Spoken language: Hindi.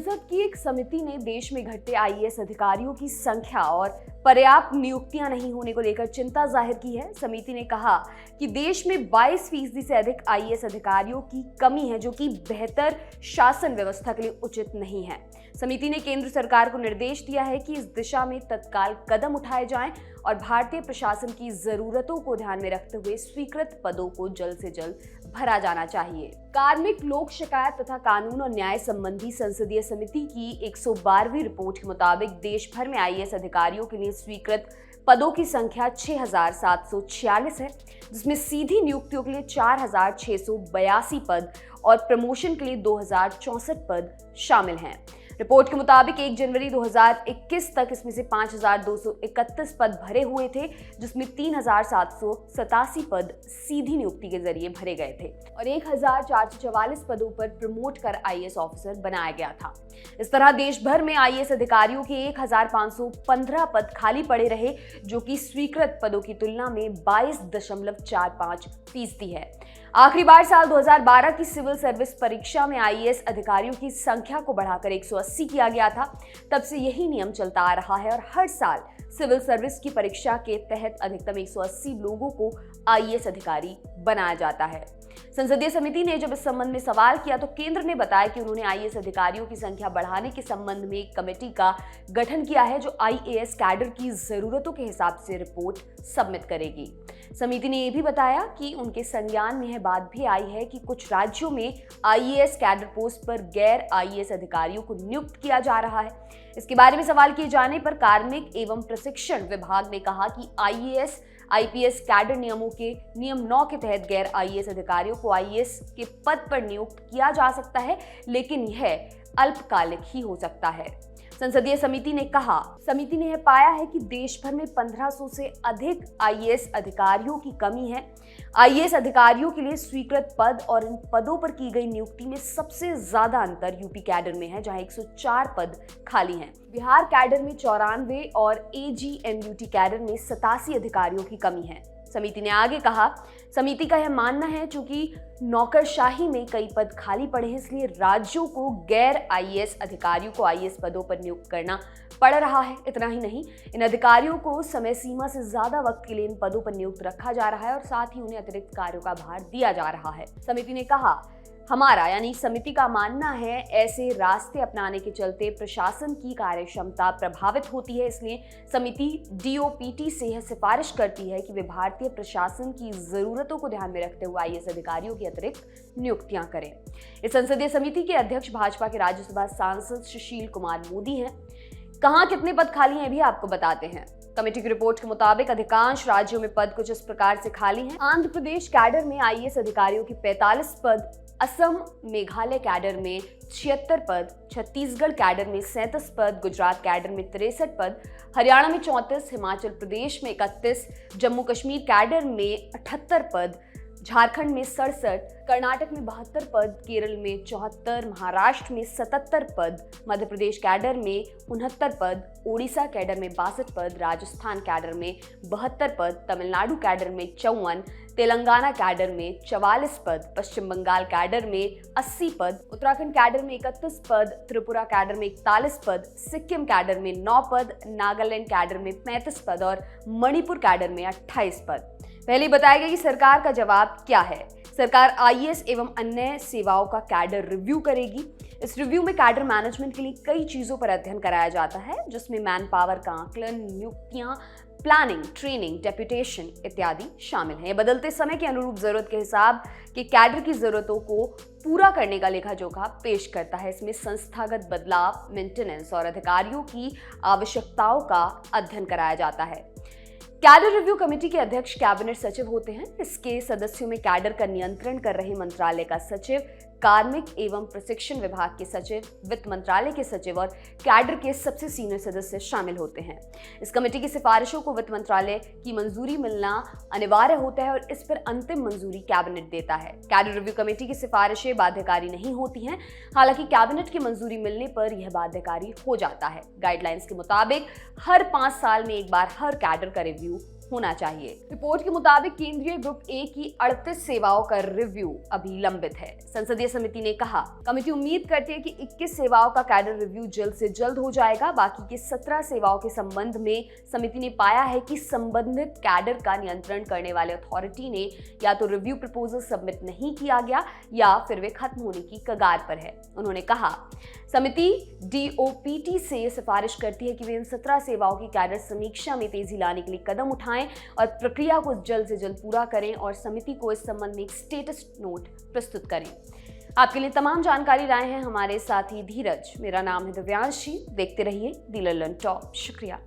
संसद की एक समिति ने देश में घटते आईएएस अधिकारियों की संख्या और पर्याप्त नियुक्तियां नहीं होने को लेकर चिंता जाहिर की है। समिति ने कहा कि देश में 22% से अधिक आईएएस अधिकारियों की कमी है, जो कि बेहतर शासन व्यवस्था के लिए उचित नहीं है। समिति ने केंद्र सरकार को निर्देश दिया है कि इस दिशा में तत्काल कदम उठाए जाएं और भारतीय प्रशासन की जरूरतों को ध्यान में रखते हुए स्वीकृत पदों को जल्द से जल्द भरा जाना चाहिए। कार्मिक लोक शिकायत तथा कानून और न्याय संबंधी संसदीय समिति की 112वीं रिपोर्ट के मुताबिक देश भर में आईएएस अधिकारियों के लिए स्वीकृत पदों की संख्या 6,746 है, जिसमें सीधी नियुक्तियों के लिए 4,682 पद और प्रमोशन के लिए 2,064 पद शामिल हैं। रिपोर्ट के मुताबिक 1 जनवरी 2021 तक इसमें से 5,231 पद भरे हुए थे, जिसमें 3,787 पद सीधी नियुक्ति के जरिए भरे गए थे और 1,444 पदों पर प्रमोट कर आईएएस ऑफिसर बनाया गया था। इस तरह देश भर में आईएएस अधिकारियों के 1,515 पद खाली पड़े रहे, जो कि स्वीकृत पदों की तुलना में 22.45% है। आखिरी बार साल 2012 की सिविल सर्विस परीक्षा में आईएएस अधिकारियों की संख्या को बढ़ाकर 180 किया गया था। तब से यही नियम चलता आ रहा है और हर साल सिविल सर्विस की परीक्षा के तहत अधिकतम 180 लोगों को आईएएस अधिकारी बनाया जाता है। संसदीय समिति ने जब इस संबंध में सवाल किया तो केंद्र ने बताया कि उन्होंने आईएएस अधिकारियों की संख्या बढ़ाने के संबंध में एक कमेटी का गठन किया है, जो आईएएस कैडर की जरूरतों के हिसाब से रिपोर्ट सबमिट करेगी। समिति ने यह भी बताया कि उनके संज्ञान में यह बात भी आई है कि कुछ राज्यों में आईएएस कैडर पोस्ट पर गैर आईएएस अधिकारियों को नियुक्त किया जा रहा है। इसके बारे में सवाल किए जाने पर कार्मिक एवं प्रशिक्षण विभाग ने कहा कि आईएएस आईपीएस कैडर नियमों के नियम 9 के तहत गैर आईएएस अधिकारियों को आईएएस के पद पर नियुक्त किया जा सकता है, लेकिन यह अल्पकालिक ही हो सकता है। संसदीय समिति ने यह पाया है कि देश भर में 1500 से अधिक आईएएस अधिकारियों की कमी है। आईएएस अधिकारियों के लिए स्वीकृत पद और इन पदों पर की गई नियुक्ति में सबसे ज्यादा अंतर यूपी कैडर में है, जहां 104 पद खाली हैं। बिहार कैडर में 94 और एजीएमयूटी कैडर में 87 अधिकारियों की कमी है। समिति ने आगे कहा, समिति का यह मानना है चूंकि नौकरशाही में कई पद खाली पड़े हैं, इसलिए राज्यों को गैर आईएएस अधिकारियों को आईएएस पदों पर नियुक्त करना पड़ रहा है। इतना ही नहीं, इन अधिकारियों को समय सीमा से ज्यादा वक्त के लिए इन पदों पर नियुक्त रखा जा रहा है और साथ ही उन्हें अतिरिक्त कार्यों का भार दिया जा रहा है। समिति ने कहा, हमारा यानी समिति का मानना है ऐसे रास्ते अपनाने के चलते प्रशासन की कार्यक्षमता प्रभावित होती है, इसलिए समिति डीओपीटी से यह सिफारिश करती है कि वे भारतीय प्रशासन की जरूरतों को ध्यान में रखते हुए आईएएस अधिकारियों की अतिरिक्त नियुक्तियां करें। इस संसदीय समिति के अध्यक्ष भाजपा के राज्यसभा सांसद सुशील कुमार मोदी हैं। कहां कितने पद खाली हैं भी आपको बताते हैं। कमेटी की रिपोर्ट के मुताबिक अधिकांश राज्यों में पद कुछ इस प्रकार से खाली हैं। आंध्र प्रदेश कैडर में आईएएस अधिकारियों की 45 पद, असम मेघालय कैडर में 76 पद, छत्तीसगढ़ कैडर में 37 पद, गुजरात कैडर में 63 पद, हरियाणा में 34, हिमाचल प्रदेश में 31, जम्मू कश्मीर कैडर में 78 पद, झारखंड में 67, कर्नाटक में 72 पद, केरल में 74, महाराष्ट्र में 77 पद, मध्य प्रदेश कैडर में 69 पद, ओडिशा कैडर में 62 पद, राजस्थान कैडर में 72 पद, तमिलनाडु कैडर में 54, तेलंगाना कैडर में 44 पद, पश्चिम बंगाल कैडर में 80 पद, उत्तराखंड कैडर में 31 पद, त्रिपुरा कैडर में 41 पद, सिक्किम कैडर में 9 पद, नागालैंड कैडर में 35 पद और मणिपुर कैडर में 28 पद। पहले बताया गया कि सरकार का जवाब क्या है। सरकार आईएएस एवं अन्य सेवाओं का कैडर रिव्यू करेगी। इस रिव्यू में कैडर मैनेजमेंट के लिए कई चीजों पर अध्ययन कराया जाता है, जिसमें मैन पावर का आकलन, नियुक्तियां, प्लानिंग, ट्रेनिंग, डेप्यूटेशन इत्यादि शामिल हैं। बदलते समय के अनुरूप जरूरत के हिसाब के कैडर की जरूरतों को पूरा करने का लेखा जोखा पेश करता है। इसमें संस्थागत बदलाव, मेंटेनेंस और अधिकारियों की आवश्यकताओं का अध्ययन कराया जाता है। कैडर रिव्यू कमेटी के अध्यक्ष कैबिनेट सचिव होते हैं। इसके सदस्यों में कैडर का नियंत्रण कर रहे मंत्रालय का सचिव, कार्मिक एवं प्रशिक्षण विभाग के सचिव, वित्त मंत्रालय के सचिव और कैडर के सबसे सीनियर सदस्य शामिल होते हैं। इस कमेटी की सिफारिशों को वित्त मंत्रालय की मंजूरी मिलना अनिवार्य होता है और इस पर अंतिम मंजूरी कैबिनेट देता है। कैडर रिव्यू कमेटी की सिफारिशें बाध्यकारी नहीं होती हैं, हालांकि कैबिनेट की मंजूरी मिलने पर यह बाध्यकारी हो जाता है। गाइडलाइंस के मुताबिक हर 5 साल में एक बार हर कैडर का रिव्यू होना चाहिए। रिपोर्ट के मुताबिक केंद्रीय ग्रुप ए की 38 सेवाओं का रिव्यू अभी लंबित है। संसदीय समिति ने कहा, कमेटी उम्मीद करती है कि 21 सेवाओं का कैडर रिव्यू जल्द से जल्द हो जाएगा। बाकी के 17 सेवाओं के संबंध में समिति ने पाया है कि संबंधित कैडर का नियंत्रण करने वाले अथॉरिटी ने या तो रिव्यू प्रपोजल सबमिट नहीं किया गया या फिर वे खत्म होने की कगार पर है। उन्होंने कहा, समिति डीओपीटी से सिफारिश करती है कि वे इन 17 सेवाओं की कैडर समीक्षा में तेजी लाने के लिए कदम उठाएं और प्रक्रिया को जल्द से जल्द पूरा करें और समिति को इस संबंध में एक स्टेटस नोट प्रस्तुत करें। आपके लिए तमाम जानकारी लाए हैं हमारे साथी धीरज। मेरा नाम है दिव्यांशी। देखते रहिए दी लल्लन टॉप। शुक्रिया।